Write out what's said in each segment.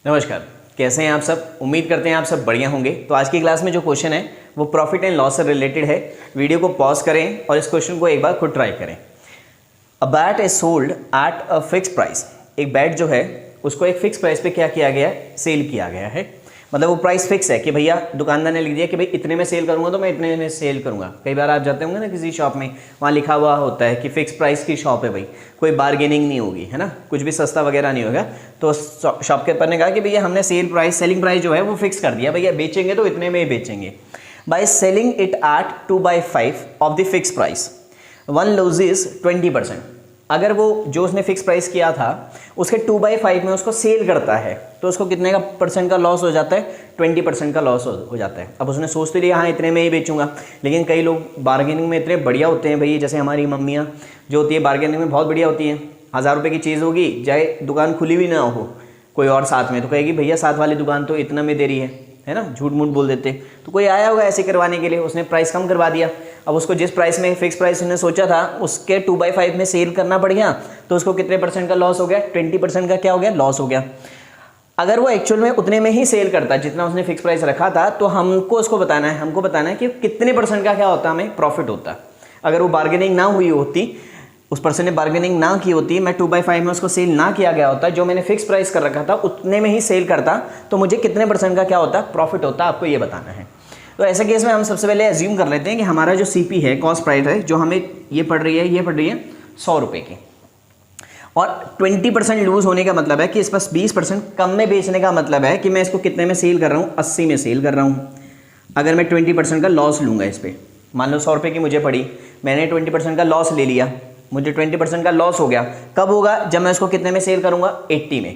नमस्कार, कैसे हैं आप सब। उम्मीद करते हैं आप सब बढ़िया होंगे। तो आज की क्लास में जो क्वेश्चन है वो प्रॉफिट एंड लॉस से रिलेटेड है। वीडियो को पॉज करें और इस क्वेश्चन को एक बार खुद ट्राई करें। A bat is sold at a fix price. एक बैट जो है उसको एक फिक्स प्राइस पे क्या किया गया है, सेल किया गया है। मतलब वो प्राइस फिक्स है कि भैया दुकानदार ने लिख दिया कि भाई इतने में सेल करूंगा तो मैं इतने में सेल करूंगा। कई बार आप जाते होंगे ना किसी शॉप में, वहाँ लिखा हुआ होता है कि फिक्स प्राइस की शॉप है भाई, कोई बार्गेनिंग नहीं होगी, है ना, कुछ भी सस्ता वगैरह नहीं होगा। तो शॉपकीपर ने कहा कि भैया हमने सेलिंग प्राइस जो है वो फिक्स कर दिया, भैया बेचेंगे तो इतने में ही बेचेंगे। By selling it at 2/5 of the fix price one loses 20%। अगर वो जो उसने फिक्स प्राइस किया था उसके 2/5 में उसको सेल करता है तो उसको कितने का परसेंट का लॉस हो जाता है, 20% का लॉस हो जाता है। अब उसने सोच तो लिया हाँ इतने में ही बेचूंगा, लेकिन कई लोग बार्गेनिंग में इतने बढ़िया होते हैं भाई, जैसे हमारी मम्मियाँ जो होती है बार्गेनिंग में बहुत बढ़िया होती हैं। 1000 रुपये की चीज़ होगी, चाहे दुकान खुली भी ना हो कोई और साथ में, तो कहेगी भैया साथ वाली दुकान तो इतना में दे रही है ना, झूठ मूठ बोल देते। तो कोई आया होगा ऐसे करवाने के लिए, उसने प्राइस कम करवा दिया। अब उसको जिस प्राइस में फिक्स प्राइस उसने सोचा था उसके 2/5 में सेल करना पड़ गया, तो उसको कितने परसेंट का लॉस हो गया, 20% का क्या हो गया, लॉस हो गया। अगर वो एक्चुअल में उतने में ही सेल करता जितना उसने फिक्स प्राइस रखा था, तो हमको बताना है कि कितने परसेंट का क्या होता, हमें प्रॉफिट होता। अगर वो बार्गेनिंग ना हुई होती, उस पर्सन ने बार्गेनिंग ना की होती, मैं 2/5 में उसको सेल ना किया गया होता, जो मैंने फिक्स प्राइस कर रखा था उतने में ही सेल करता, तो मुझे कितने परसेंट का क्या होता, प्रॉफिट होता, आपको ये बताना है। तो ऐसे केस में हम सबसे पहले एज्यूम कर लेते हैं कि हमारा जो सीपी है, कॉस्ट प्राइस है, जो हमें ये पड़ रही है 100 रुपये की, और 20% लूज होने का मतलब है कि इस पास 20% कम में बेचने का मतलब है कि मैं इसको कितने में सेल कर रहा हूँ, 80 में सेल कर रहा हूँ। अगर मैं 20% का लॉस लूँगा इस पर, मान लो 100 रुपये की मुझे पड़ी, मैंने 20% का लॉस ले लिया, मुझे 20% का लॉस हो गया। कब होगा, जब मैं इसको कितने में सेल करूँगा, 80 में।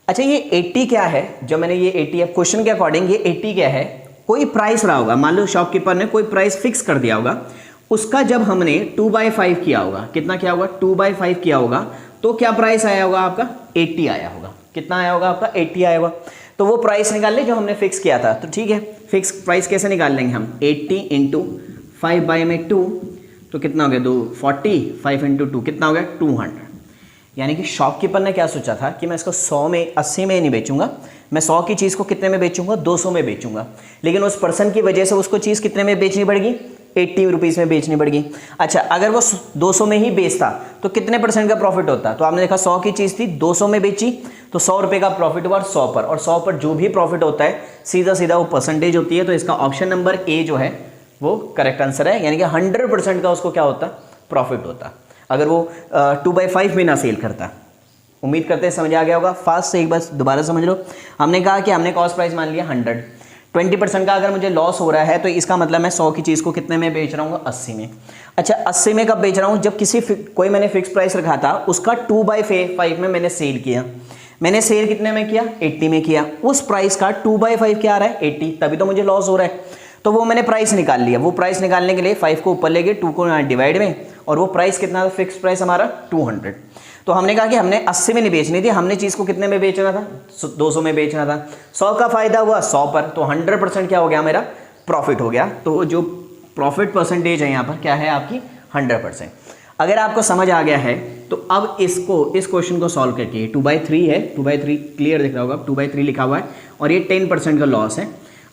अच्छा ये 80 क्या है, जब मैंने ये 80 अब क्वेश्चन के अकॉर्डिंग ये 80 क्या है, कोई प्राइस रहा होगा, मान लो शॉपकीपर ने कोई प्राइस फिक्स कर दिया होगा, उसका जब हमने 2/5 किया होगा, कितना किया होगा, 2/5 किया होगा, तो क्या प्राइस आया होगा आपका, 80 आया होगा। कितना आया होगा आपका, 80 आया होगा। तो वो प्राइस निकाल ले जो हमने फिक्स किया था। तो ठीक है, फिक्स प्राइस कैसे निकाल लेंगे हम, 80 इंटू 5/2, तो कितना हो गया, 240, 5 इंटू 2 कितना हो गया, 200। यानी कि शॉपकीपर ने क्या सोचा था कि मैं इसको 100 में 80 में नहीं बेचूंगा, मैं 100 की चीज़ को कितने में बेचूंगा, 200 में बेचूंगा। लेकिन उस पर्सन की वजह से उसको चीज़ कितने में बेचनी पड़ेगी, 80 रुपीज़ में बेचनी पड़ेगी। अच्छा अगर वो 200 में ही बेचता तो कितने परसेंट का प्रॉफिट होता, तो आपने देखा 100 की चीज़ थी, 200 में बेची तो 100 रुपये का प्रॉफिट हुआ 100 पर, और 100 पर जो भी प्रॉफिट होता है सीधा सीधा वो परसेंटेज होती है। तो इसका ऑप्शन नंबर ए जो है वो करेक्ट आंसर है, यानी कि 100% का उसको क्या होता, प्रॉफिट होता, अगर वो 2/5 में ना सेल करता। उम्मीद करते हैं समझ आ गया होगा। फास्ट से एक बार दोबारा समझ लो। हमने कहा कि हमने कॉस्ट प्राइस मान लिया 100, 20% का अगर मुझे लॉस हो रहा है तो इसका मतलब मैं 100 की चीज़ को कितने में बेच रहा हूँ, 80 में। अच्छा 80 में कब बेच रहा हूँ, जब कोई मैंने फिक्स प्राइस रखा था उसका 2/5 में मैंने सेल किया। मैंने सेल कितने में किया, 80 में किया, उस प्राइस का 2/5 क्या आ रहा है, 80, तभी तो मुझे लॉस हो रहा है। तो वो मैंने प्राइस निकाल लिया। वो प्राइस निकालने के लिए 5 को ऊपर ले गए, 2 को डिवाइड में, और वो प्राइस कितना था, फिक्स प्राइस हमारा 200। तो हमने कहा कि हमने 80 में नहीं बेचनी थी, हमने चीज़ को कितने में बेचना था, 200 में बेचना था। 100 का फायदा हुआ 100 पर, तो 100% क्या हो गया, मेरा प्रॉफिट हो गया। तो जो प्रॉफिट परसेंटेज है यहाँ पर क्या है आपकी, 100%। अगर आपको समझ आ गया है तो अब इस क्वेश्चन को सॉल्व करके 2/3 है, 2/3 क्लियर दिख रहा होगा, 2/3 लिखा हुआ है, और ये 10% का लॉस है।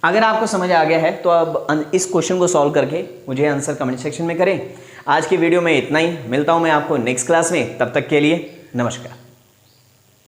अगर आपको समझ आ गया है तो अब इस क्वेश्चन को सॉल्व करके मुझे आंसर कमेंट सेक्शन में करें। आज की वीडियो में इतना ही, मिलता हूं मैं आपको नेक्स्ट क्लास में, तब तक के लिए नमस्कार।